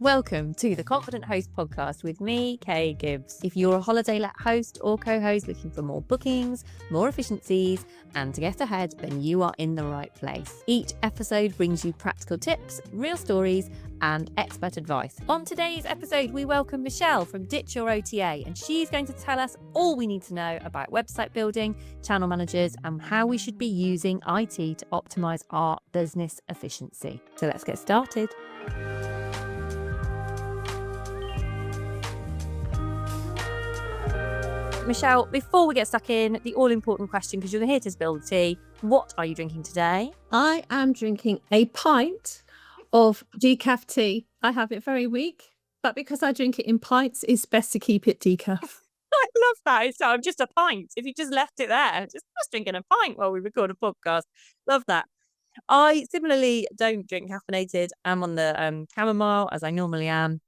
Welcome to the Confident Host podcast with me, Kay Gibbs. If you're a holiday let host or co-host looking for more bookings, more efficiencies, and to get ahead, then you are in the right place. Each episode brings you practical tips, real stories, and expert advice. On today's episode, we welcome Michelle from Ditch Your OTA, and she's going to tell us all we need to know about website building, channel managers, and how we should be using IT to optimize our business efficiency. So let's get started. Michelle, before we get stuck in, the all-important question, because you're here to spill the tea, what are you drinking today? I am drinking a pint of decaf tea. I have it very weak, but because I drink it in pints, it's best to keep it decaf. I love that. So I'm just a pint. If you just left it there, just drinking a pint while we record a podcast. Love that. I similarly don't drink caffeinated. I'm on the chamomile as I normally am.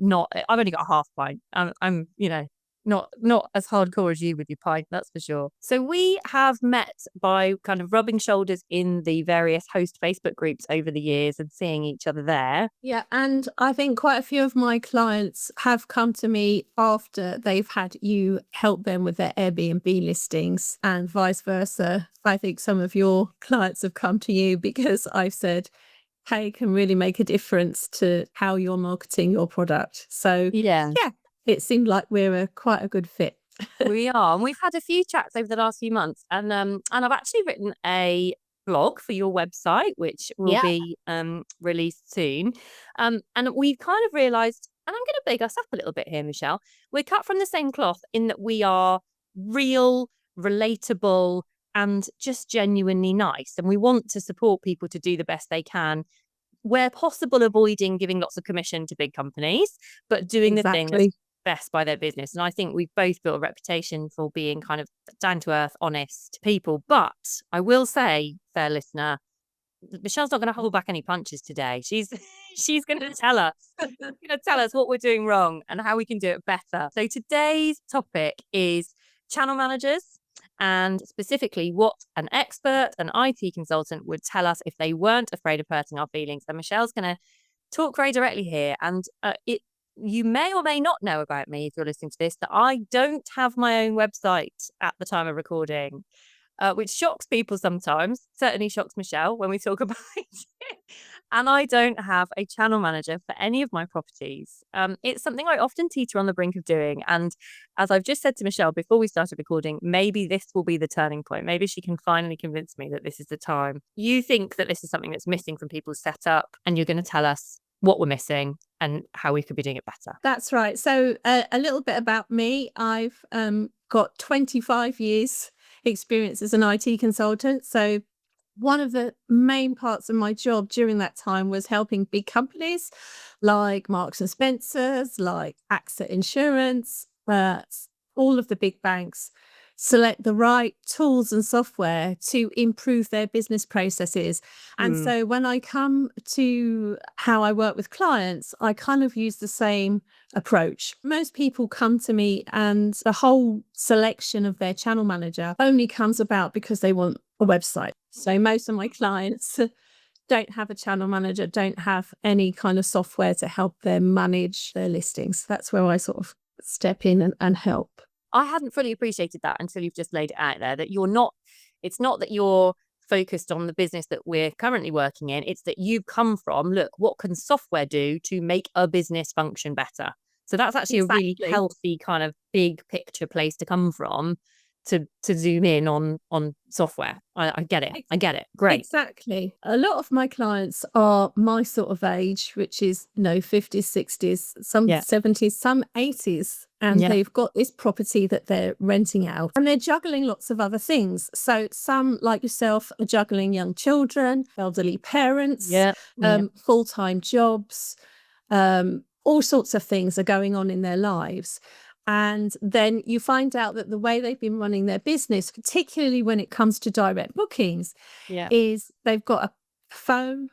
I've only got a half pint. I'm not as hardcore as you with your pint, that's for sure. So we have met by kind of rubbing shoulders in the various host Facebook groups over the years and seeing each other there. Yeah, and I think quite a few of my clients have come to me after they've had you help them with their Airbnb listings and vice versa. I think some of your clients have come to you because I've said, hey, can really make a difference to how you're marketing your product. So yeah. It seemed like we're quite a good fit. We are. And we've had a few chats over the last few months. And I've actually written a blog for your website, which will be released soon. And we've kind of realised, and I'm going to big us up a little bit here, Michelle, we're cut from the same cloth in that we are real, relatable, and just genuinely nice. And we want to support people to do the best they can, where possible, avoiding giving lots of commission to big companies, but doing the thing that's best by their business. And I think we've both built a reputation for being kind of down to earth, honest people. But I will say, fair listener, Michelle's not going to hold back any punches today. She's going to tell us what we're doing wrong and how we can do it better. So today's topic is channel managers, and specifically what an expert, an IT consultant would tell us if they weren't afraid of hurting our feelings. And Michelle's going to talk very directly here. And you may or may not know about me if you're listening to this, that I don't have my own website at the time of recording, which shocks people sometimes. Certainly shocks Michelle when we talk about it. And I don't have a channel manager for any of my properties. It's something I often teeter on the brink of doing. And as I've just said to Michelle before we started recording, maybe this will be the turning point. Maybe she can finally convince me that this is the time. You think that this is something that's missing from people's setup, and you're going to tell us what we're missing and how we could be doing it better. That's right. So a little bit about me. I've got 25 years experience as an IT consultant. So one of the main parts of my job during that time was helping big companies like Marks and Spencer's, like AXA Insurance, all of the big banks, select the right tools and software to improve their business processes. And so when I come to how I work with clients, I kind of use the same approach. Most people come to me and the whole selection of their channel manager only comes about because they want a website. So most of my clients don't have a channel manager, don't have any kind of software to help them manage their listings. That's where I sort of step in and help. I hadn't fully appreciated that until you've just laid it out there, that it's not that you're focused on the business that we're currently working in. It's that you've come from, look, what can software do to make a business function better? So that's actually a really healthy kind of big picture place to come from to zoom in on software. I get it. I get it. Great. Exactly. A lot of my clients are my sort of age, which is 50s, 60s, some 70s, some 80s. And they've got this property that they're renting out and they're juggling lots of other things. So some, like yourself, are juggling young children, elderly parents, full-time jobs, all sorts of things are going on in their lives. And then you find out that the way they've been running their business, particularly when it comes to direct bookings, is they've got a phone,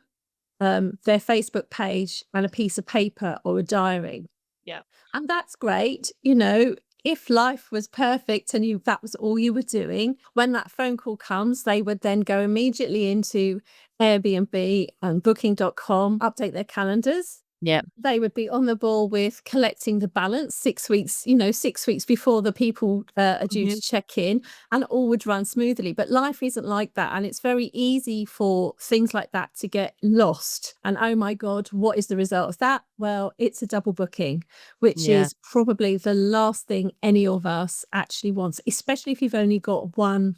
their Facebook page and a piece of paper or a diary. Yeah. And that's great. If life was perfect and that was all you were doing, when that phone call comes, they would then go immediately into Airbnb and booking.com, update their calendars, Yeah. They would be on the ball with collecting the balance 6 weeks, 6 weeks before the people are due to check in, and all would run smoothly. But life isn't like that. And it's very easy for things like that to get lost. And oh my God, what is the result of that? Well, it's a double booking, which is probably the last thing any of us actually wants, especially if you've only got one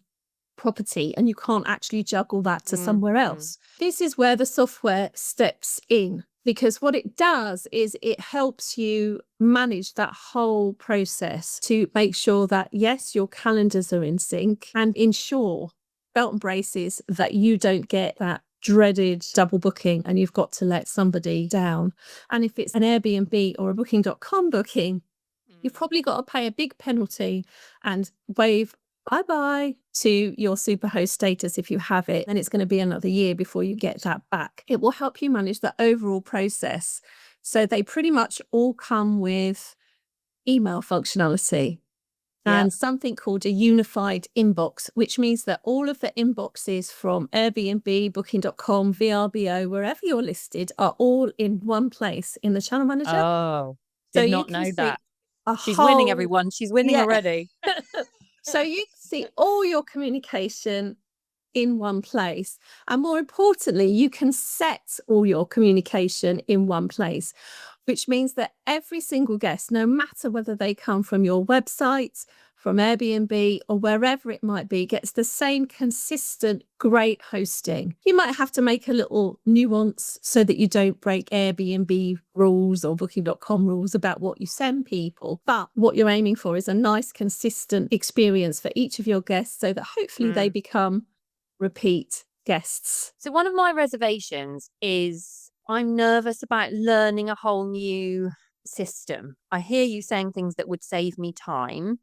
property and you can't actually juggle that to somewhere else. This is where the software steps in, because what it does is it helps you manage that whole process to make sure that, yes, your calendars are in sync, and ensure, belt and braces, that you don't get that dreaded double booking and you've got to let somebody down. And if it's an Airbnb or a booking.com booking, you've probably got to pay a big penalty and wave bye-bye to your superhost status if you have it. And it's going to be another year before you get that back. It will help you manage the overall process. So they pretty much all come with email functionality and something called a unified inbox, which means that all of the inboxes from Airbnb, booking.com, VRBO, wherever you're listed, are all in one place in the channel manager. Oh, did not know that. She's winning, everyone. She's winning already. So you can see all your communication in one place. And more importantly, you can set all your communication in one place, which means that every single guest, no matter whether they come from your website, from Airbnb, or wherever it might be, gets the same consistent, great hosting. You might have to make a little nuance so that you don't break Airbnb rules or booking.com rules about what you send people. But what you're aiming for is a nice, consistent experience for each of your guests so that hopefully they become repeat guests. So one of my reservations is I'm nervous about learning a whole new system. I hear you saying things that would save me time,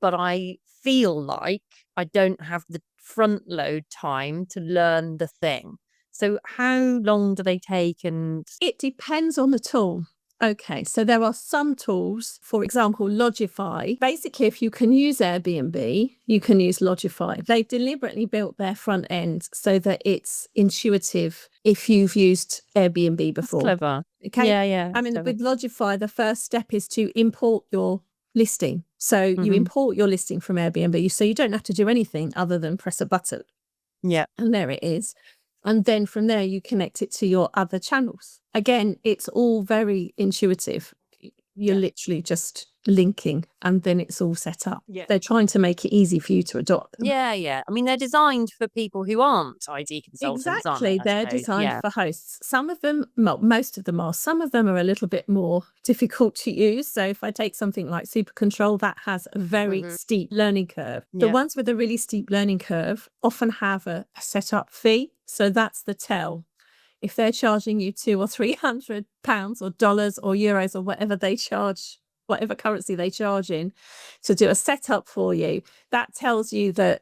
but I feel like I don't have the front load time to learn the thing. So how long do they take? And it depends on the tool. Okay, so there are some tools, for example, Logify. Basically, if you can use Airbnb, you can use Logify. They've deliberately built their front end so that it's intuitive if you've used Airbnb before. That's clever. Okay. Yeah. I mean, with Logify, the first step is to import your listing. So you import your listing from Airbnb, so you don't have to do anything other than press a button. Yeah. And there it is. And then from there, you connect it to your other channels. Again, it's all very intuitive. You're literally just linking and then it's all set up. Yeah. They're trying to make it easy for you to adopt them. Yeah. I mean, they're designed for people who aren't ID consultants, Exactly. aren't they? They're designed for hosts. Some of them, well, most of them are. Some of them are a little bit more difficult to use. So if I take something like Super Control, that has a very steep learning curve. The ones with a really steep learning curve often have a setup fee. So that's the tell. If they're charging you £200 or £300 or dollars or euros or whatever they charge, whatever currency they charge in, to do a setup for you, that tells you that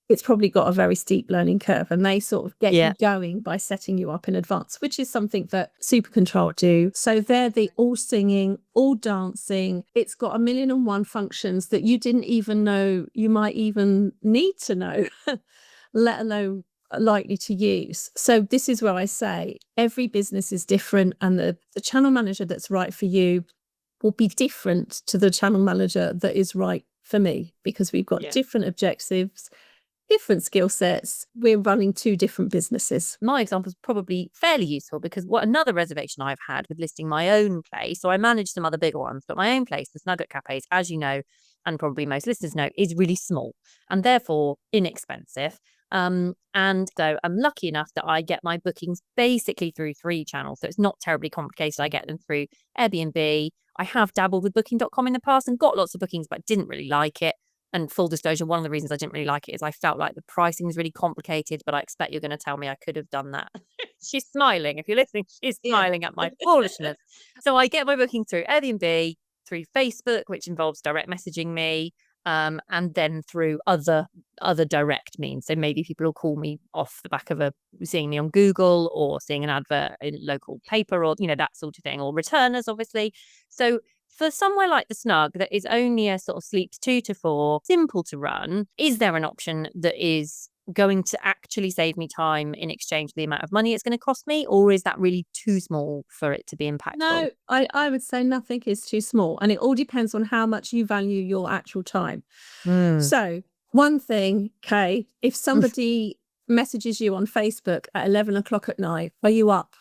it's probably got a very steep learning curve, and they sort of get you going by setting you up in advance, which is something that Super Control do. So they're the all singing, all dancing. It's got 1,000,001 functions that you didn't even know you might even need to know, let alone likely to use. So this is where I say every business is different, and the channel manager that's right for you will be different to the channel manager that is right for me, because we've got different objectives, different skill sets. We're running two different businesses. My example is probably fairly useful, because what another reservation I've had with listing my own place, so I manage some other bigger ones, but my own place, the Snugget Cafes, as you know, and probably most listeners know, is really small and therefore inexpensive. And so I'm lucky enough that I get my bookings basically through 3 channels. So it's not terribly complicated. I get them through Airbnb. I have dabbled with booking.com in the past and got lots of bookings, but didn't really like it. And full disclosure, one of the reasons I didn't really like it is I felt like the pricing was really complicated, but I expect you're going to tell me I could have done that. She's smiling. If you're listening, she's smiling at my foolishness. So I get my booking through Airbnb, through Facebook, which involves direct messaging me, and then through other direct means. So maybe people will call me off the back of seeing me on Google or seeing an advert in local paper, or that sort of thing, or returners, obviously. So for somewhere like the Snug that is only a sort of sleeps 2 to 4, simple to run, is there an option that is going to actually save me time in exchange for the amount of money it's going to cost me, or is that really too small for it to be impactful? No, I would say nothing is too small, and it all depends on how much you value your actual time. So one thing, Kay, if somebody messages you on Facebook at 11 o'clock at night, are you up?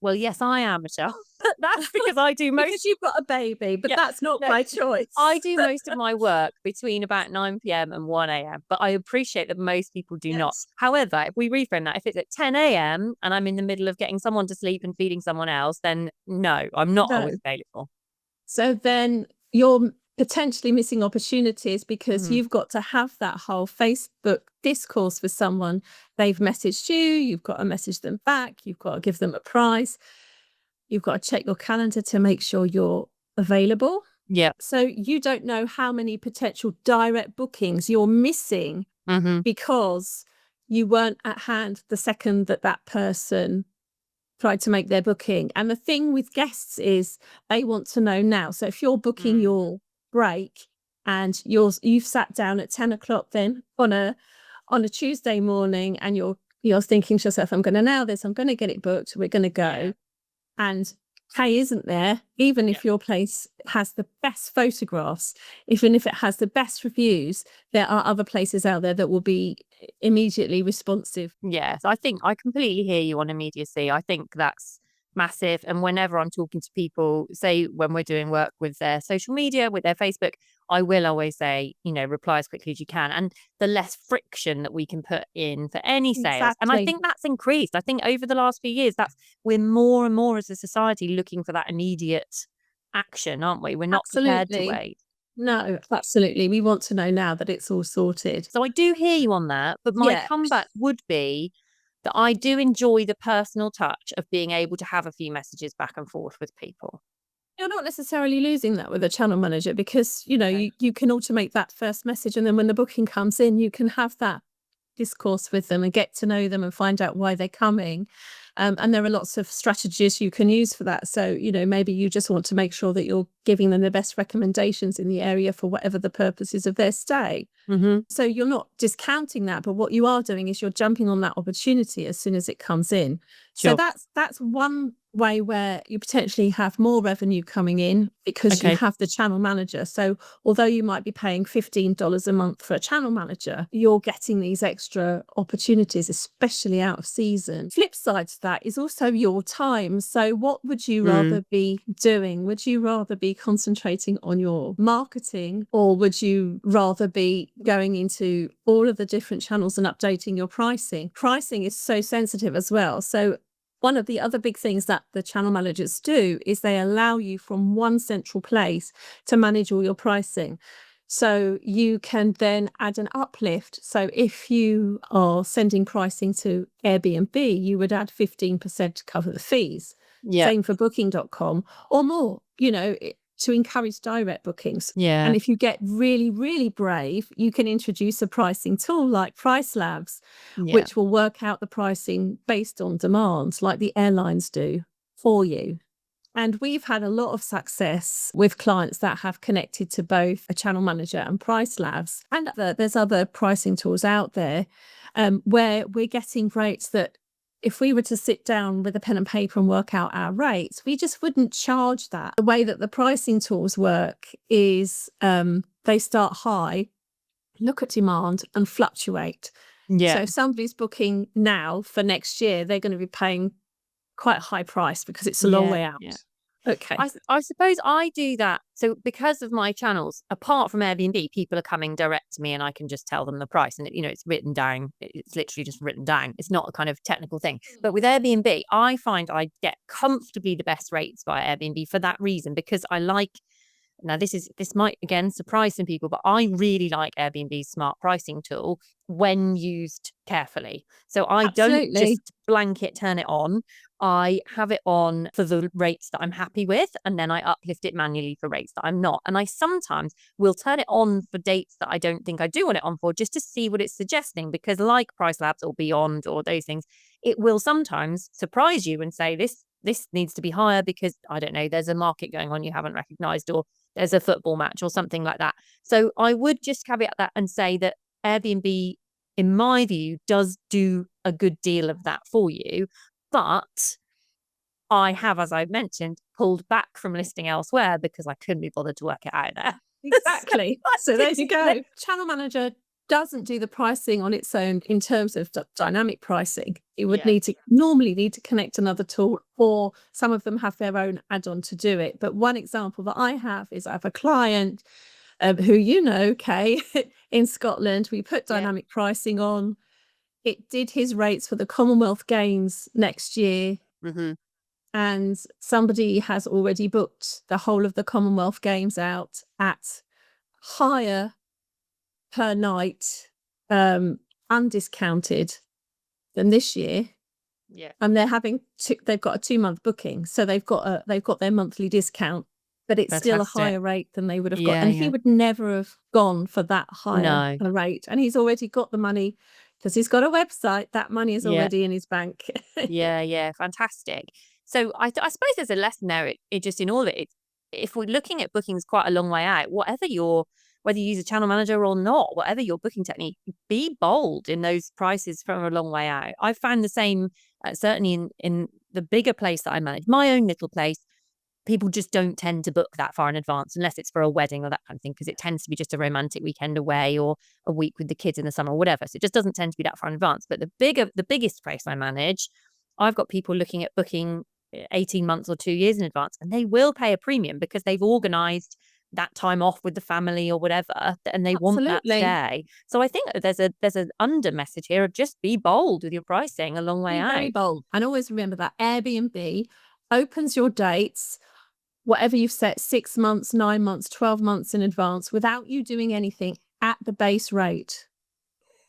Well, yes, I am, Michelle. That's because I do most. Because you've got a baby, but that's not my choice. I do most of my work between about 9 p.m. and 1 a.m., but I appreciate that most people do not. However, if we reframe that, if it's at 10 a.m. and I'm in the middle of getting someone to sleep and feeding someone else, then no, I'm not always available. So then you're potentially missing opportunities because you've got to have that whole Facebook discourse with someone. They've messaged you, you've got to message them back, you've got to give them a price, you've got to check your calendar to make sure you're available. Yeah. So you don't know how many potential direct bookings you're missing because you weren't at hand the second that that person tried to make their booking. And the thing with guests is they want to know now. So if you're booking your break and you've sat down at 10 o'clock then on a Tuesday morning and you're thinking to yourself, I'm going to nail this, I'm going to get it booked, we're going to go. And Kay isn't there, even if your place has the best photographs, even if it has the best reviews, there are other places out there that will be immediately responsive. Yes, I think I completely hear you on immediacy. I think that's massive. And whenever I'm talking to people, say when we're doing work with their social media, with their Facebook, I will always say, reply as quickly as you can. And the less friction that we can put in for any sales. And I think that's increased. I think over the last few years, we're more and more as a society looking for that immediate action, aren't we? We're not prepared to wait. No, absolutely. We want to know now that it's all sorted. So I do hear you on that, but my comeback would be that I do enjoy the personal touch of being able to have a few messages back and forth with people. You're not necessarily losing that with a channel manager because, you can automate that first message. And then when the booking comes in, you can have that discourse with them and get to know them and find out why they're coming. And there are lots of strategies you can use for that. So, maybe you just want to make sure that you're giving them the best recommendations in the area for whatever the purpose is of their stay. So you're not discounting that, but what you are doing is you're jumping on that opportunity as soon as it comes in. Sure. So that's one way where you potentially have more revenue coming in because you have the channel manager. So although you might be paying $15 a month for a channel manager, you're getting these extra opportunities, especially out of season. Flip side to that is also your time. So what would you rather be doing? Would you rather be concentrating on your marketing, or would you rather be going into all of the different channels and updating your pricing? Pricing is so sensitive as well. So one of the other big things that the channel managers do is they allow you from one central place to manage all your pricing. So you can then add an uplift. So if you are sending pricing to Airbnb, you would add 15% to cover the fees. Same for booking.com or more, to encourage direct bookings. And if you get really, really brave, you can introduce a pricing tool like Price Labs, which will work out the pricing based on demand, like the airlines do for you. And we've had a lot of success with clients that have connected to both a channel manager and Price Labs. And there's other pricing tools out there where we're getting rates that if we were to sit down with a pen and paper and work out our rates, we just wouldn't charge that. The way that the pricing tools work is they start high, look at demand and fluctuate. So if somebody's booking now for next year, they're going to be paying quite a high price because it's a long way out. Okay. I suppose I do that. So because of my channels, apart from Airbnb, people are coming direct to me and I can just tell them the price and it's written down. It's literally just written down. It's not a kind of technical thing. But with Airbnb, I find I get comfortably the best rates via Airbnb for that reason, because I like, now this might again surprise some people, but I really like Airbnb's smart pricing tool when used carefully. So I don't just blanket turn it on. I have it on for the rates that I'm happy with, and then I uplift it manually for rates that I'm not. And I sometimes will turn it on for dates that I don't think I do want it on for, just to see what it's suggesting, because like Price Labs or Beyond or those things, it will sometimes surprise you and say this needs to be higher because, I don't know, there's a market going on you haven't recognized, or there's a football match or something like that. So I would just caveat that and say that Airbnb in my view, does do a good deal of that for you. But I have, as I've mentioned, pulled back from listing elsewhere because I couldn't be bothered to work it out there. Exactly. So there you go. Channel Manager doesn't do the pricing on its own in terms of dynamic pricing. It would normally need to connect another tool, or some of them have their own add-on to do it. But one example that I have is I have a client who Kay, in Scotland. We put dynamic pricing on. It did his rates for the Commonwealth Games next year. Mm-hmm. And somebody has already booked the whole of the Commonwealth Games out at higher per night, undiscounted, than this year. Yeah. And they've got a 2-month booking, so they've got their monthly discount, but it's still a higher rate than they would have got. And he would never have gone for that higher rate. And he's already got the money because he's got a website. That money is already in his bank. Yeah, fantastic. So I suppose there's a lesson there. It just in all of it, if we're looking at bookings quite a long way out, whether you use a channel manager or not, whatever your booking technique, be bold in those prices from a long way out. I found the same, certainly in the bigger place that I manage, my own little place. People just don't tend to book that far in advance unless it's for a wedding or that kind of thing, because it tends to be just a romantic weekend away or a week with the kids in the summer or whatever. So it just doesn't tend to be that far in advance. But the biggest place I manage, I've got people looking at booking 18 months or 2 years in advance, and they will pay a premium because they've organised that time off with the family or whatever, and they want that stay. So I think there's an under message here of just be bold with your pricing a long way out. Very bold. And always remember that Airbnb opens your dates, whatever you've set, 6 months, 9 months, 12 months in advance, without you doing anything, at the base rate.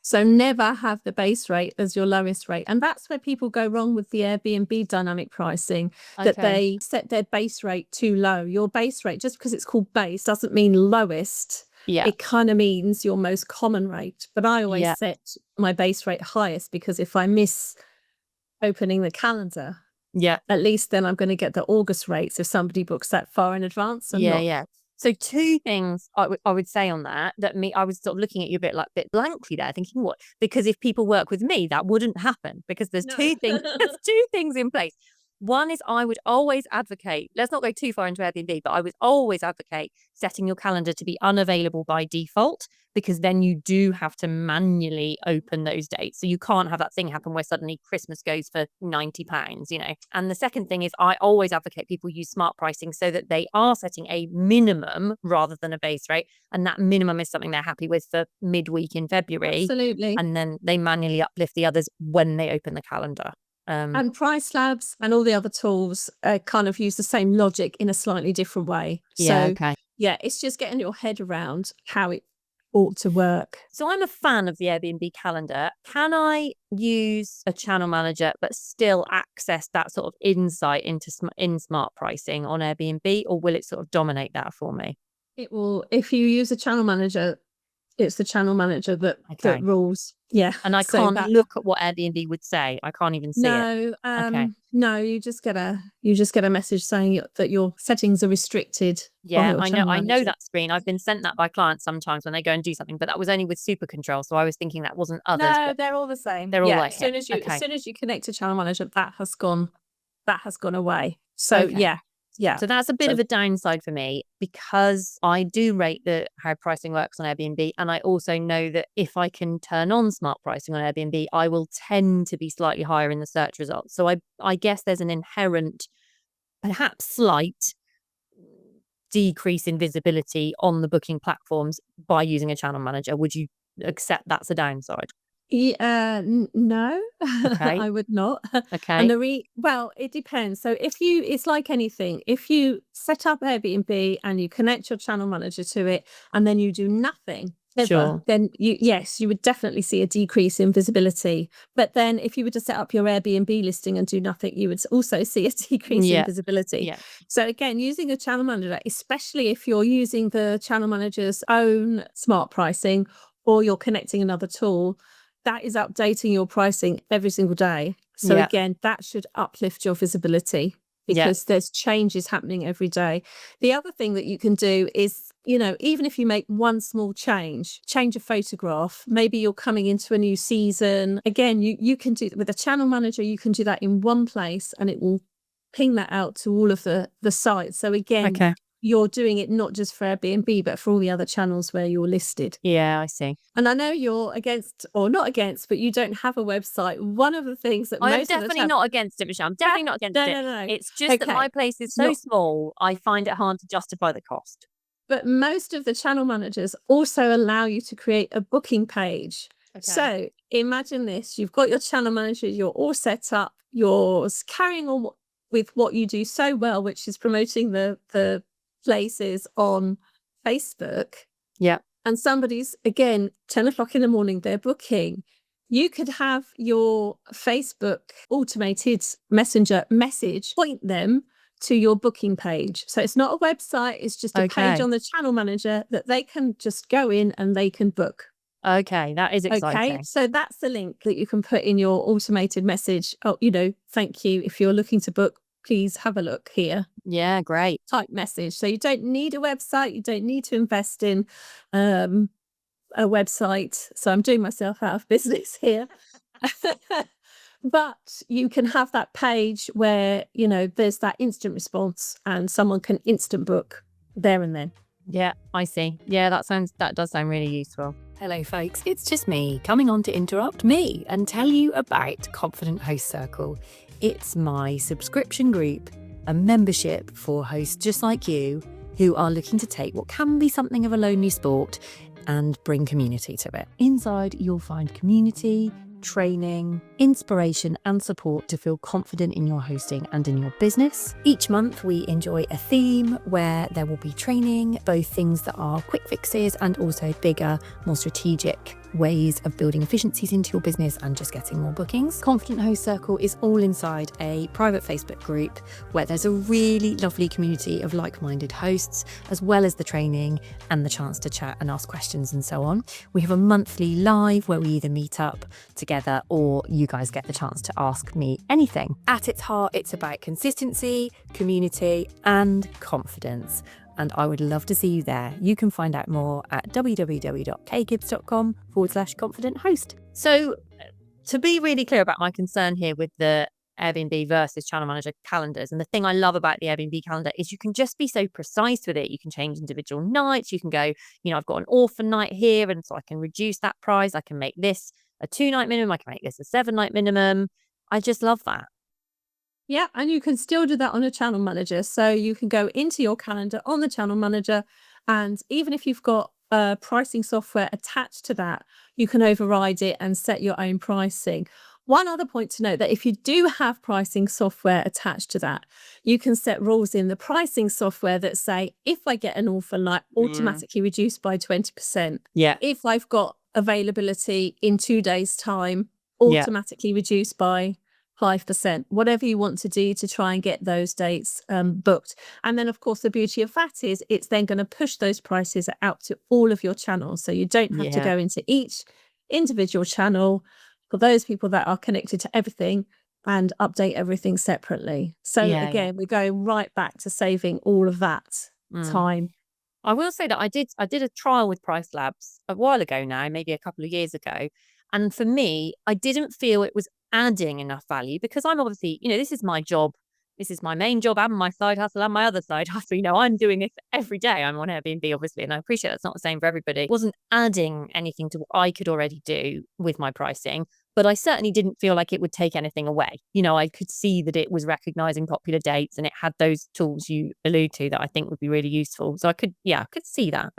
So never have the base rate as your lowest rate. And that's where people go wrong with the Airbnb dynamic pricing, that they set their base rate too low. Your base rate, just because it's called base, doesn't mean lowest. It kind of means your most common rate. But I always set my base rate highest, because if I miss opening the calendar, at least then I'm going to get the August rates if somebody books that far in advance. So 2 things I would say on that I was sort of looking at you a bit blankly there, thinking what? Because if people work with me, that wouldn't happen, because there's 2 things. There's 2 things in place. One is I would always advocate, let's not go too far into Airbnb, but I would always advocate setting your calendar to be unavailable by default, because then you do have to manually open those dates. So you can't have that thing happen where suddenly Christmas goes for £90, And the second thing is I always advocate people use smart pricing so that they are setting a minimum rather than a base rate. And that minimum is something they're happy with for midweek in February. Absolutely. And then they manually uplift the others when they open the calendar. And Price Labs and all the other tools kind of use the same logic in a slightly different way. It's just getting your head around how it ought to work. So I'm a fan of the Airbnb calendar. Can I use a channel manager but still access that sort of insight into smart pricing on Airbnb, or will it sort of dominate that for me? It will. If you use a channel manager, it's the channel manager that rules. And I can't look at what Airbnb would say. I can't even see it. No, you just get a message saying that your settings are restricted. I know that screen. I've been sent that by clients sometimes when they go and do something, but that was only with Super Control, so I was thinking that wasn't others. No, they're all the same. They're all like as soon as you connect to channel manager, that has gone away. So So that's a bit of a downside for me, because I do rate how pricing works on Airbnb. And I also know that if I can turn on smart pricing on Airbnb, I will tend to be slightly higher in the search results. So I guess there's an inherent, perhaps slight, decrease in visibility on the booking platforms by using a channel manager. Would you accept that's a downside? No, I would not. And it depends. So it's like anything. If you set up Airbnb and you connect your channel manager to it, and then you do nothing ever, then you would definitely see a decrease in visibility. But then if you were to set up your Airbnb listing and do nothing, you would also see a decrease in visibility. So again, using a channel manager, especially if you're using the channel manager's own smart pricing, or you're connecting another tool, that is updating your pricing every single day. So again, that should uplift your visibility. because there's changes happening every day. The other thing that you can do is, even if you make one small change a photograph, maybe you're coming into a new season. Again, you can do with a channel manager, you can do that in one place and it will ping that out to all of the sites. So again, you're doing it not just for Airbnb, but for all the other channels where you're listed. Yeah, I see. And I know you're against, or not against, but you don't have a website. One of the things that I'm definitely not against it, Michelle. I'm definitely not against it. No. It's just that my place is so small, I find it hard to justify the cost. But most of the channel managers also allow you to create a booking page. So imagine this, you've got your channel manager, you're all set up, you're carrying on with what you do so well, which is promoting the places on Facebook. Yeah. And somebody's, again, 10 o'clock in the morning, they're booking. You could have your Facebook automated messenger message point them to your booking page. So it's not a website, it's just a page on the channel manager that they can just go in and they can book. Okay, that is exciting. Okay, so that's the link that you can put in your automated message. Oh, thank you. If you're looking to book, please have a look here. Yeah, great. Type message. So you don't need a website. You don't need to invest in a website. So I'm doing myself out of business here. But you can have that page where, there's that instant response and someone can instant book there and then. Yeah, I see. Yeah, that does sound really useful. Hello folks, it's just me coming on to interrupt me and tell you about Confident Host Circle. It's my subscription group, a membership for hosts just like you who are looking to take what can be something of a lonely sport and bring community to it. Inside, you'll find community, training, inspiration and support to feel confident in your hosting and in your business. Each month we enjoy a theme where there will be training, both things that are quick fixes and also bigger, more strategic ways of building efficiencies into your business and just getting more bookings. Confident Host Circle is all inside a private Facebook group where there's a really lovely community of like-minded hosts, as well as the training and the chance to chat and ask questions and so on. We have a monthly live where we either meet up together or you guys get the chance to ask me anything. At its heart, it's about consistency, community and confidence. And I would love to see you there. You can find out more at www.kgibbs.com/confident host. So to be really clear about my concern here with the Airbnb versus channel manager calendars, and the thing I love about the Airbnb calendar is you can just be so precise with it. You can change individual nights. You can go, I've got an orphan night here, and so I can reduce that price. I can make this a 2-night minimum. I can make this a 7-night minimum. I just love that. Yeah, and you can still do that on a channel manager. So you can go into your calendar on the channel manager, and even if you've got pricing software attached to that, you can override it and set your own pricing. One other point to note, that if you do have pricing software attached to that, you can set rules in the pricing software that say, if I get an orphan night, automatically reduced by 20%. Yeah. If I've got availability in 2 days' time, automatically reduced by 5%, whatever you want to do to try and get those dates booked. And then, of course, the beauty of that is it's then going to push those prices out to all of your channels. So you don't have to go into each individual channel for those people that are connected to everything and update everything separately. So again, we're going right back to saving all of that time. I will say that I did a trial with Price Labs a while ago now, maybe a couple of years ago. And for me, I didn't feel it was adding enough value, because I'm obviously, this is my job. This is my main job and my side hustle and my other side hustle. I'm doing this every day. I'm on Airbnb, obviously, and I appreciate that's not the same for everybody. It wasn't adding anything to what I could already do with my pricing, but I certainly didn't feel like it would take anything away. I could see that it was recognizing popular dates and it had those tools you allude to that I think would be really useful. So I could see that.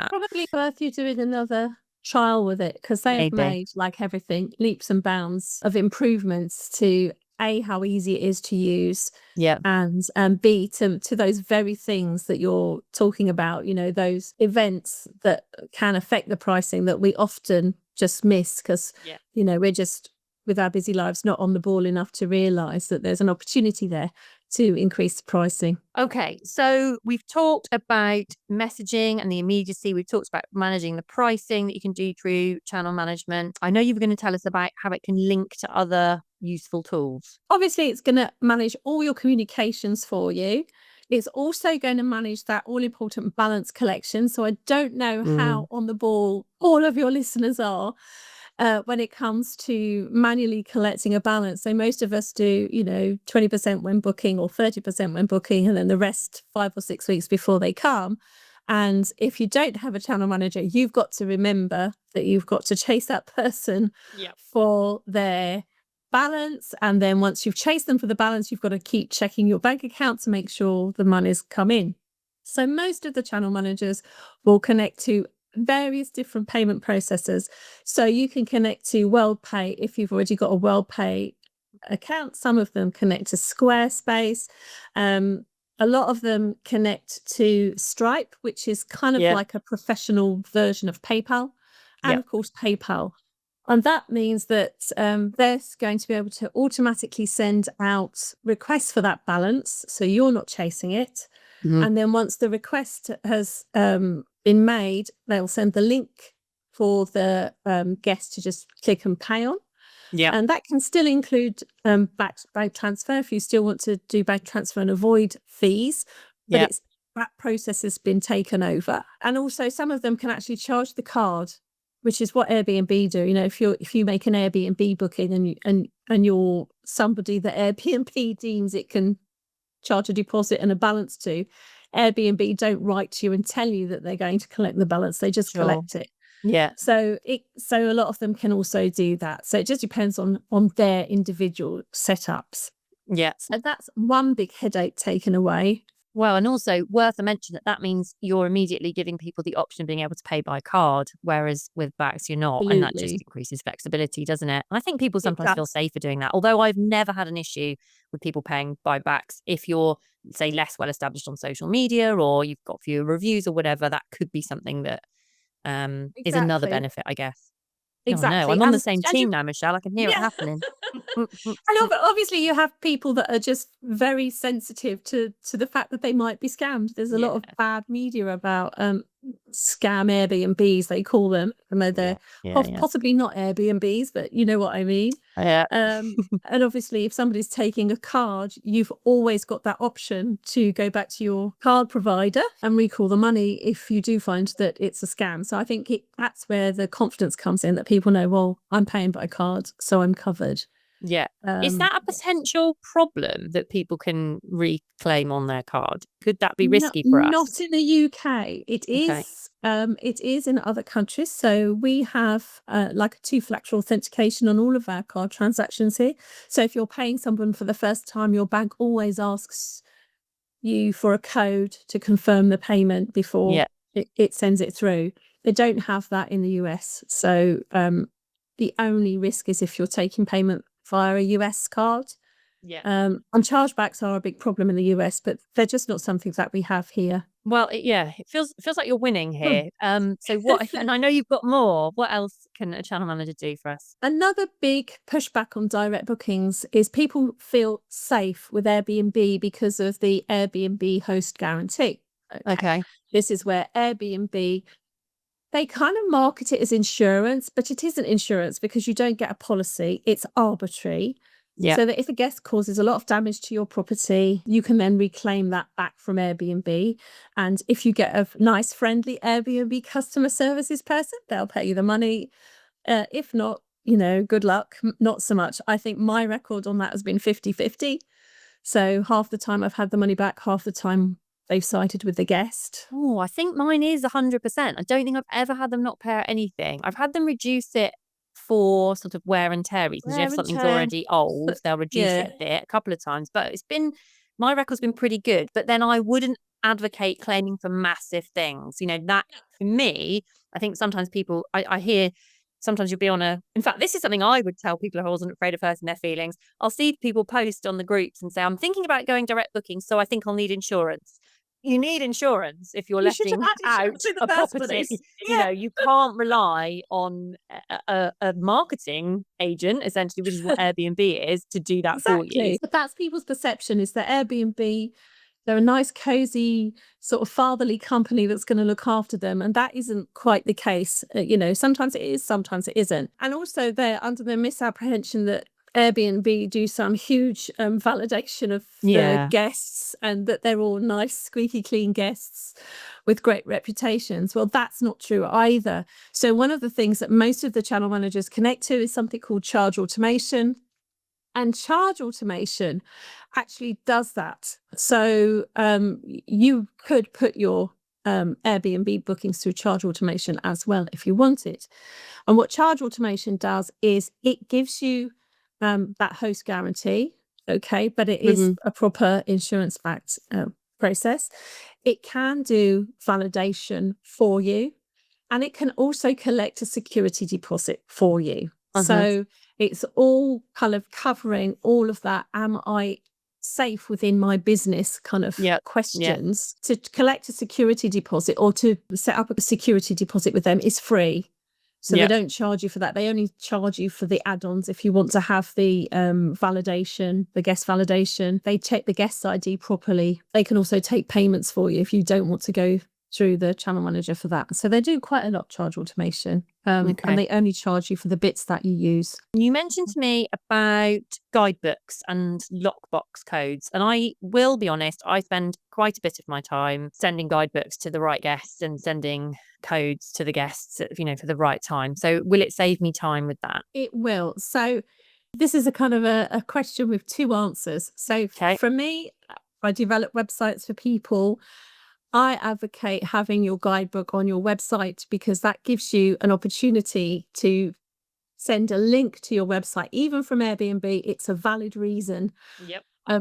Probably worth you doing another trial with it, because they have made, like everything, leaps and bounds of improvements to A, how easy it is to use, and B, to those very things that you're talking about, those events that can affect the pricing that we often just miss because we're just, with our busy lives, not on the ball enough to realize that there's an opportunity there. to increase the pricing. Okay, so we've talked about messaging and the immediacy. We've talked about managing the pricing that you can do through channel management. I know you were going to tell us about how it can link to other useful tools. Obviously, it's going to manage all your communications for you. It's also going to manage that all-important balance collection. So I don't know how on the ball all of your listeners are when it comes to manually collecting a balance. So most of us do, 20% when booking or 30% when booking, and then the rest 5 or 6 weeks before they come. And if you don't have a channel manager, you've got to remember that you've got to chase that person for their balance. And then once you've chased them for the balance, you've got to keep checking your bank account to make sure the money's come in. So most of the channel managers will connect to various different payment processors. So you can connect to WorldPay if you've already got a WorldPay account. Some of them connect to Squarespace. A lot of them connect to Stripe, which is kind of like a professional version of PayPal, and of course PayPal. And that means that they're going to be able to automatically send out requests for that balance, so you're not chasing it. And then once the request has been made, they'll send the link for the guest to just click and pay on. And that can still include bank transfer if you still want to do bank transfer and avoid fees. But that process has been taken over. And also some of them can actually charge the card, which is what Airbnb do. If you make an Airbnb booking and you're somebody that Airbnb deems it can charge a deposit and a balance to, Airbnb don't write to you and tell you that they're going to collect the balance. They just collect it. So a lot of them can also do that. So it just depends on their individual setups. So that's one big headache taken away. Well, and also worth a mention that means you're immediately giving people the option of being able to pay by card, whereas with Bax you're not. And that just increases flexibility, doesn't it? And I think people sometimes feel safer doing that. Although I've never had an issue with people paying by Bax. If you're, say, less well established on social media or you've got fewer reviews or whatever, that could be something that is another benefit, I guess. Exactly. Oh, no, I'm on the same team now, Michelle. I can hear it happening. And obviously you have people that are just very sensitive to the fact that they might be scammed. There's a lot of bad media about scam Airbnbs, they call them. And they're possibly not Airbnbs, but you know what I mean. And obviously if somebody's taking a card, you've always got that option to go back to your card provider and recall the money if you do find that it's a scam. So I think that's where the confidence comes in, that people know, well, I'm paying by card, so I'm covered. Is that a potential problem that people can reclaim on their card? Could that be risky for us? Not in the UK. It is. It is in other countries. So we have like a two-factor authentication on all of our card transactions here. So if you're paying someone for the first time, your bank always asks you for a code to confirm the payment before it sends it through. They don't have that in the US. So the only risk is if you're taking payment via a US card. And chargebacks are a big problem in the US, but they're just not something that we have here. Well, it feels like you're winning here. So what? And I know you've got more. What else can a channel manager do for us? Another big pushback on direct bookings is people feel safe with Airbnb because of the Airbnb host guarantee. Okay. This is where Airbnb, they kind of market it as insurance, but it isn't insurance because you don't get a policy. It's arbitrary. So that if a guest causes a lot of damage to your property, you can then reclaim that back from Airbnb. And if you get a nice, friendly Airbnb customer services person, they'll pay you the money. If not, good luck. Not so much. I think my record on that has been 50-50. So half the time I've had the money back, half the time they've sided with the guest. Oh, I think mine is 100%. I don't think I've ever had them not pay anything. I've had them reduce it for sort of wear and tear reasons. If something's already old, they'll reduce it a bit, a couple of times. But my record's been pretty good. But then I wouldn't advocate claiming for massive things. That for me, I think sometimes people, I hear sometimes you'll be in fact, this is something I would tell people who I wasn't afraid of hurting their feelings. I'll see people post on the groups and say, I'm thinking about going direct booking, so I think I'll need insurance. you need insurance if you're You should letting have had out insurance in the a first property. place. You know, you can't rely on a marketing agent, essentially, which is what Airbnb is, to do that for you. Exactly. But that's people's perception, is that Airbnb, they're a nice, cozy, sort of fatherly company that's going to look after them. And that isn't quite the case. You know, sometimes it is, sometimes it isn't. And also they're under the misapprehension that Airbnb do some huge validation of the guests, and that they're all nice, squeaky clean guests with great reputations. Well, that's not true either. So one of the things that most of the channel managers connect to is something called charge automation. And charge automation actually does that. So you could put your Airbnb bookings through charge automation as well if you wanted. And what charge automation does is it gives you that host guarantee, okay, but it is a proper insurance-backed process. It can do validation for you, and it can also collect a security deposit for you. So it's all kind of covering all of that. Am I safe within my business kind of questions? To collect a security deposit or to set up a security deposit with them is free. So they don't charge you for that. They only charge you for the add-ons if you want to have the validation, the guest validation. They check the guest ID properly. They can also take payments for you if you don't want to go through the channel manager for that. So they do quite a lot, charge automation. And they only charge you for the bits that you use. You mentioned to me about guidebooks and lockbox codes. And I will be honest, I spend quite a bit of my time sending guidebooks to the right guests and sending codes to the guests, you know, for the right time. So will it save me time with that? It will. So this is a kind of a question with two answers. So for me, I develop websites for people. I advocate having your guidebook on your website because that gives you an opportunity to send a link to your website, even from Airbnb. It's a valid reason.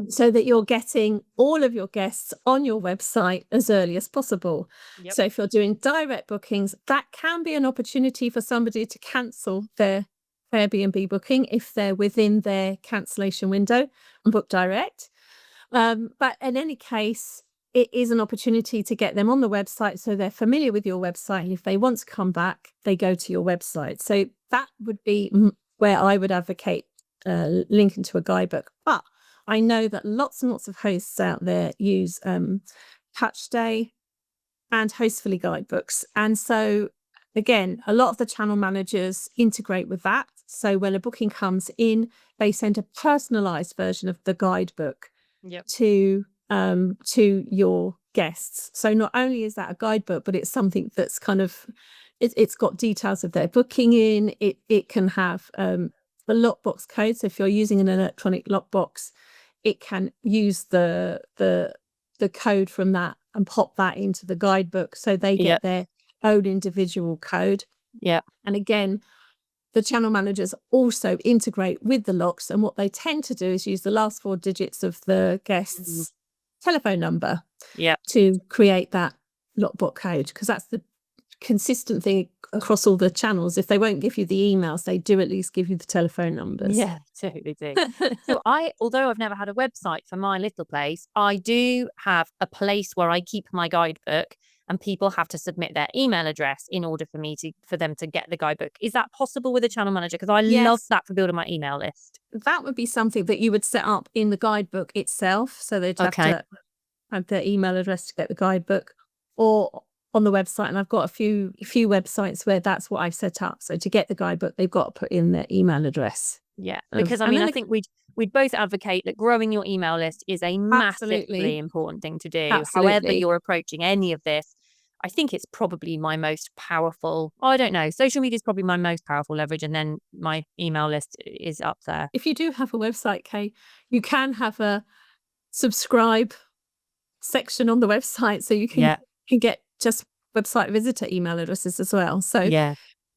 So that you're getting all of your guests on your website as early as possible. So if you're doing direct bookings, that can be an opportunity for somebody to cancel their Airbnb booking if they're within their cancellation window and book direct. But in any case, it is an opportunity to get them on the website so they're familiar with your website. And if they want to come back, they go to your website. So that would be where I would advocate linking to a guidebook. But I know that lots and lots of hosts out there use Touchday and Hostfully guidebooks. And so, again, a lot of the channel managers integrate with that. So when a booking comes in, they send a personalized version of the guidebook to your guests. So not only is that a guidebook, but it's something that's kind of, it's got details of their booking in. It can have the lockbox code. So if you're using an electronic lockbox, it can use the code from that and pop that into the guidebook so they get their own individual code. And again, the channel managers also integrate with the locks, and what they tend to do is use the last 4 digits of the guest's telephone number to create that lockbox code, because that's the consistent thing across all the channels. If they won't give you the emails, they do at least give you the telephone numbers. Yeah, totally do. So although I've never had a website for my little place, I do have a place where I keep my guidebook, and people have to submit their email address in order for them to get the guidebook. Is that possible with a channel manager? Because I love that for building my email list. That would be something that you would set up in the guidebook itself. So they'd have to have their email address to get the guidebook, or on the website. And I've got a few websites where that's what I've set up. So to get the guidebook, they've got to put in their email address. Yeah, because I mean, I think we'd both advocate that growing your email list is a massively important thing to do. However you're approaching any of this, I think it's probably my most powerful. I don't know. Social media is probably my most powerful leverage, and then my email list is up there. If you do have a website, Kay, you can have a subscribe section on the website, so you can get just website visitor email addresses as well. So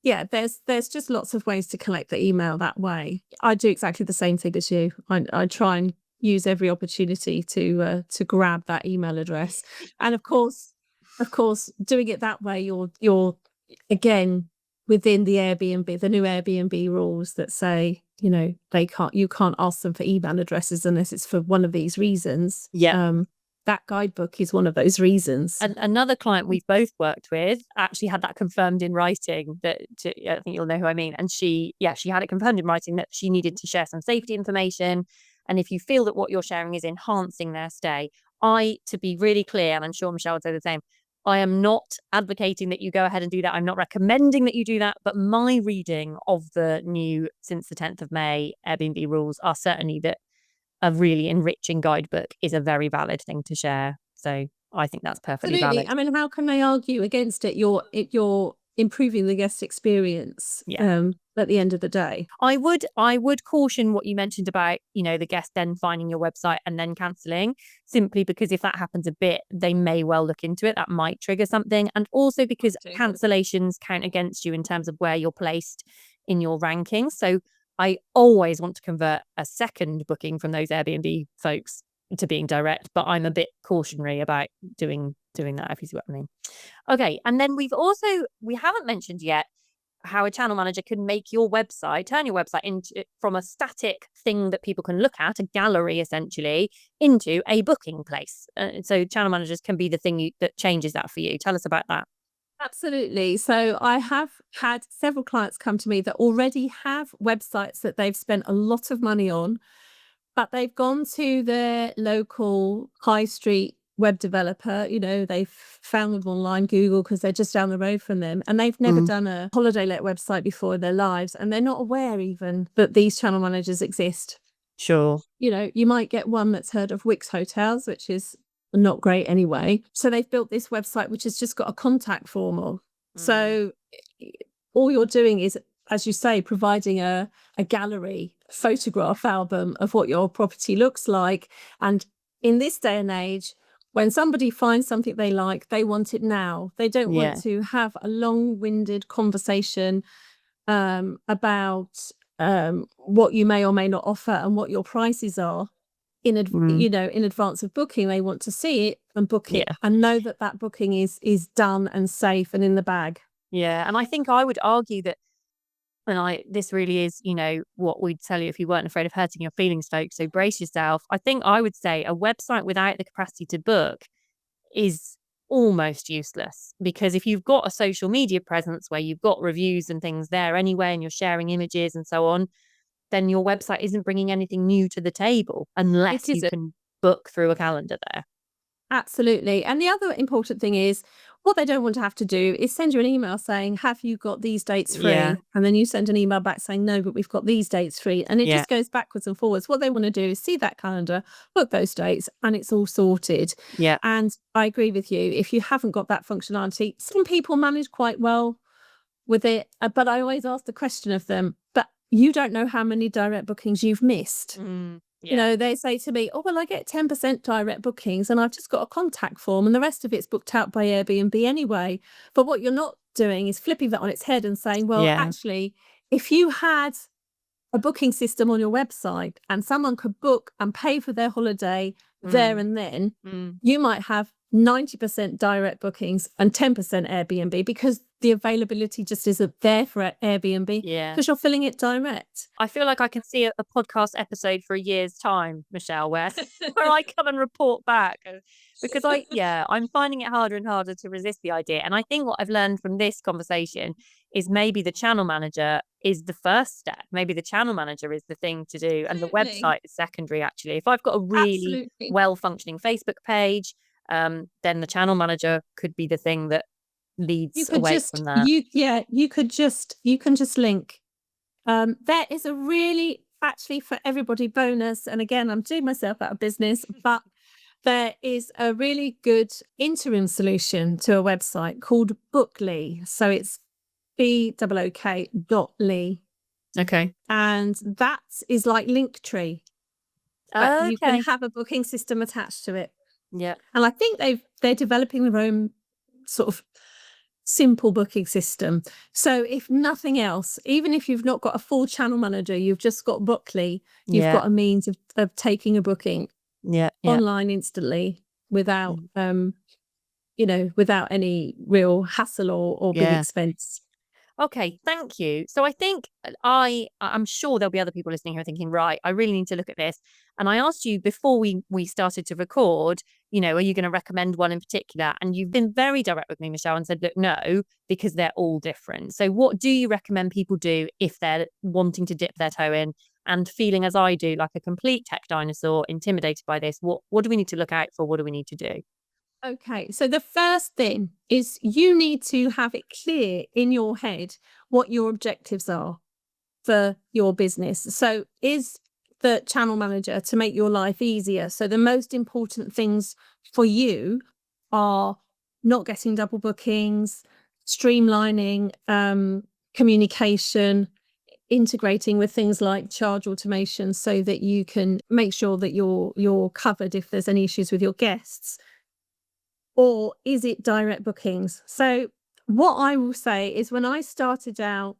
there's just lots of ways to collect the email that way. I do exactly the same thing as you. I try and use every opportunity to grab that email address, and of course, doing it that way, you're again within the Airbnb, the new Airbnb rules that say, you know, you can't ask them for email addresses unless it's for one of these reasons. that guidebook is one of those reasons. And another client we've both worked with actually had that confirmed in writing I think you'll know who I mean. And she had it confirmed in writing that she needed to share some safety information. And if you feel that what you're sharing is enhancing their stay, to be really clear, and I'm sure Michelle would say the same, I am not advocating that you go ahead and do that. I'm not recommending that you do that. But my reading of the new, since the 10th of May, Airbnb rules are certainly that a really enriching guidebook is a very valid thing to share. So I think that's perfectly Absolutely. valid. I mean, how can they argue against it? You're improving the guest experience at the end of the day. I would caution what you mentioned about, the guest then finding your website and then cancelling, simply because if that happens a bit, they may well look into it. That might trigger something. And also because cancellations count against you in terms of where you're placed in your rankings. So I always want to convert a second booking from those Airbnb folks to being direct, but I'm a bit cautionary about doing that, if you see what I mean. Okay, and then we haven't mentioned yet how a channel manager can make your website, turn your website into, from a static thing that people can look at, a gallery essentially, into a booking place. So channel managers can be the thing that changes that for you. Tell us about that. Absolutely. So I have had several clients come to me that already have websites that they've spent a lot of money on, but they've gone to their local high street web developer. They've found them online, Google, because they're just down the road from them, and they've never done a holiday let website before in their lives, and they're not aware even that these channel managers exist. Sure. You might get one that's heard of Wix Hotels, which is not great anyway. So they've built this website which has just got a contact form. So all you're doing is, as you say, providing a gallery photograph album of what your property looks like. And in this day and age, when somebody finds something they like, they want it now. They don't want to have a long-winded conversation about what you may or may not offer and what your prices are in advance of booking. They want to see it and book it and know that booking is done and safe and in the bag. Yeah, and I think I would argue that, this really is, what we'd tell you if you weren't afraid of hurting your feelings, folks. So brace yourself. I think I would say a website without the capacity to book is almost useless, because if you've got a social media presence where you've got reviews and things there anyway, and you're sharing images and so on, then your website isn't bringing anything new to the table unless you can book through a calendar there. Absolutely. And the other important thing is, what they don't want to have to do is send you an email saying, have you got these dates free? Yeah. And then you send an email back saying, no, but we've got these dates free. And it just goes backwards and forwards. What they want to do is see that calendar, book those dates, and it's all sorted. Yeah. And I agree with you. If you haven't got that functionality, some people manage quite well with it. But I always ask the question of them, but you don't know how many direct bookings you've missed. They say to me, oh, well, I get 10% direct bookings and I've just got a contact form and the rest of it's booked out by Airbnb anyway. But what you're not doing is flipping that on its head and saying, well, actually, if you had a booking system on your website and someone could book and pay for their holiday there and then, you might have 90% direct bookings and 10% Airbnb, because the availability just isn't there for Airbnb because you're filling it direct. I feel like I can see a podcast episode for a year's time, Michelle, where I come and report back, because I'm finding it harder and harder to resist the idea. And I think what I've learned from this conversation is maybe the channel manager is the first step. Maybe the channel manager is the thing to do, and the website is secondary, actually. If I've got a really well-functioning Facebook page, then the channel manager could be the thing that leads away from that. You can just link. There is a really, actually, for everybody, bonus, and again, I'm doing myself out of business, but there is a really good interim solution to a website called Bookly. So it's BOOK.ly. Okay. And that is like Linktree. But you can have a booking system attached to it. Yeah. And I think they're developing their own sort of simple booking system. So if nothing else, even if you've not got a full channel manager, you've just got Bookly, you've got a means of taking a booking online instantly without without any real hassle or big expense. Okay, thank you. So I think I'm sure there'll be other people listening who are thinking, right, I really need to look at this. And I asked you before we started to record, are you going to recommend one in particular? And you've been very direct with me, Michelle, and said, look, no, because they're all different. So what do you recommend people do if they're wanting to dip their toe in and feeling as I do, like a complete tech dinosaur, intimidated by this? What do we need to look out for? What do we need to do? Okay, so the first thing is you need to have it clear in your head what your objectives are for your business. So is the channel manager to make your life easier? So the most important things for you are not getting double bookings, streamlining communication, integrating with things like charge automation so that you can make sure that you're covered if there's any issues with your guests. Or is it direct bookings? So what I will say is when I started out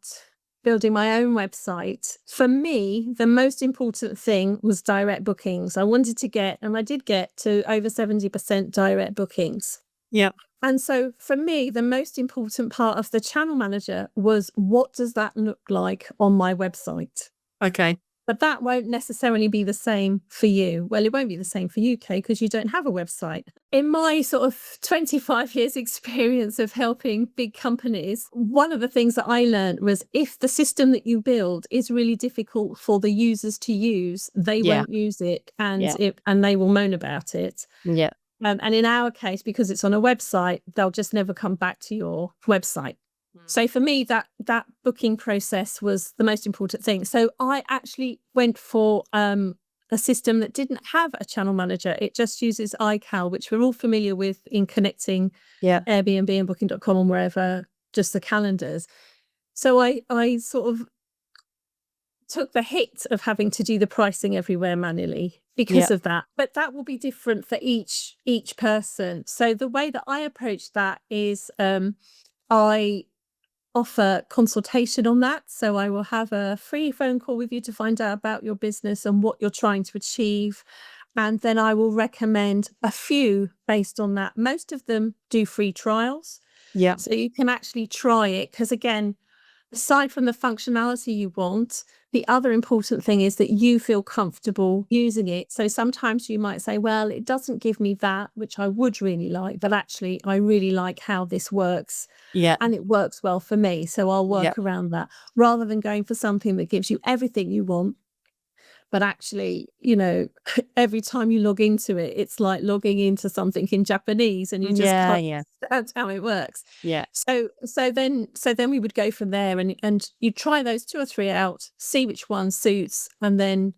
building my own website, for me, the most important thing was direct bookings. I wanted to get, and I did get to over 70% direct bookings. Yeah. And so for me, the most important part of the channel manager was what does that look like on my website? Okay. But that won't necessarily be the same for you. Well, it won't be the same for you, Kay, because you don't have a website. In my sort of 25 years experience of helping big companies, one of the things that I learned was if the system that you build is really difficult for the users to use, they won't use it and they will moan about it. Yeah. And in our case, because it's on a website, they'll just never come back to your website. So for me, that booking process was the most important thing. So I actually went for a system that didn't have a channel manager. It just uses iCal, which we're all familiar with in connecting Airbnb and Booking.com and wherever, just the calendars. So I sort of took the hit of having to do the pricing everywhere manually because of that. But that will be different for each person. So the way that I approach that is I offer consultation on that. So I will have a free phone call with you to find out about your business and what you're trying to achieve. And then I will recommend a few based on that. Most of them do free trials. Yeah. So you can actually try it because, again, aside from the functionality you want, the other important thing is that you feel comfortable using it. So sometimes you might say, well, it doesn't give me that, which I would really like, but actually I really like how this works. Yeah. And it works well for me. So I'll work around that rather than going for something that gives you everything you want. But actually, every time you log into it, it's like logging into something in Japanese and you just can't understand how it works. Yeah. So then we would go from there and you try those 2 or 3 out, see which one suits, and then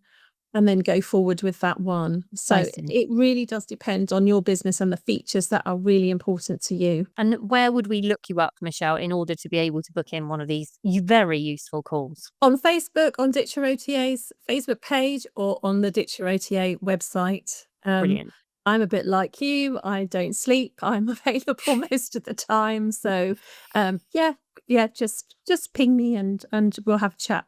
go forward with that one. So it really does depend on your business and the features that are really important to you. And where would we look you up, Michelle, in order to be able to book in one of these very useful calls? On Facebook, on Ditch Your OTA's Facebook page, or on the Ditch Your OTA website. Brilliant. I'm a bit like you. I don't sleep. I'm available most of the time. So just ping me and we'll have a chat.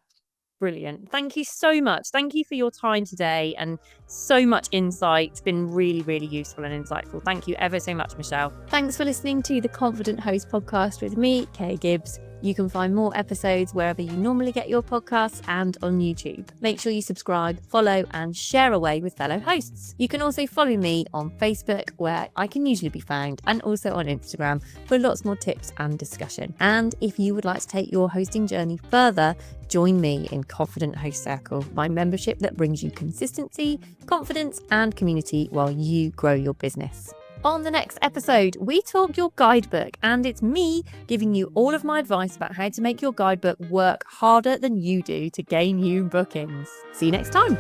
Brilliant. Thank you so much. Thank you for your time today and so much insight. It's been really, really useful and insightful. Thank you ever so much, Michelle. Thanks for listening to the Confident Host podcast with me, Kay Gibbs. You can find more episodes wherever you normally get your podcasts and on YouTube. Make sure you subscribe, follow, and share away with fellow hosts. You can also follow me on Facebook, where I can usually be found, and also on Instagram for lots more tips and discussion. And if you would like to take your hosting journey further, join me in Confident Host Circle, my membership that brings you consistency, confidence, and community while you grow your business. On the next episode, we talk your guidebook, and it's me giving you all of my advice about how to make your guidebook work harder than you do to gain you bookings. See you next time.